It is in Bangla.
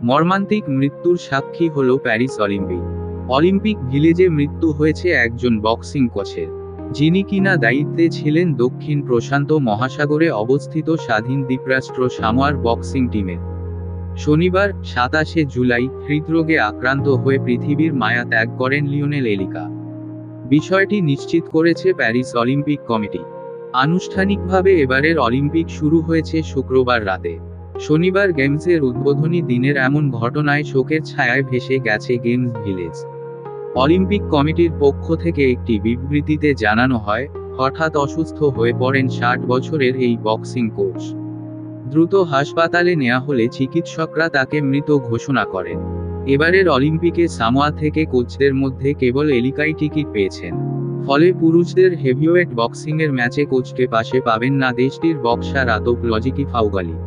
মর্মান্তিক মৃত্যুর সাক্ষী হল প্যারিস অলিম্পিক। অলিম্পিক ভিলেজে মৃত্যু হয়েছে একজন বক্সিং কোচের, যিনি কিনা দায়িত্বে ছিলেন দক্ষিণ প্রশান্ত মহাসাগরে অবস্থিত স্বাধীন দ্বীপরাষ্ট্র সামোয়ার বক্সিং টিমের। শনিবার 27শে জুলাই হৃদরোগে আক্রান্ত হয়ে পৃথিবীর মায়া ত্যাগ করেন লিওনেল এলিকা। বিষয়টি নিশ্চিত করেছে প্যারিস অলিম্পিক কমিটি। আনুষ্ঠানিকভাবে এবারের অলিম্পিক শুরু হয়েছে শুক্রবার রাতে। শনিবার গেমসের উদ্বোধনী দিনের এমন ঘটনায় শোকের ছায়ায় ভেসে গেছে গেমস ভিলেজ। অলিম্পিক কমিটির পক্ষ থেকে একটি বিবৃতিতে জানানো হয়, হঠাৎ অসুস্থ হয়ে পড়েন 60 বছরের এই বক্সিং কোচ। দ্রুত হাসপাতালে নেওয়া হলে চিকিৎসকরা তাকে মৃত ঘোষণা করেন। এবারের অলিম্পিকে সামোয়া থেকে কোচদের মধ্যে কেবল এলিকাই টিকিট পেয়েছেন। ফলে পুরুষদের হেভিওয়েট বক্সিংয়ের ম্যাচে কোচকে পাশে পাবেন না দেশটির বক্সার আতপ লজিকি ফাউগালি।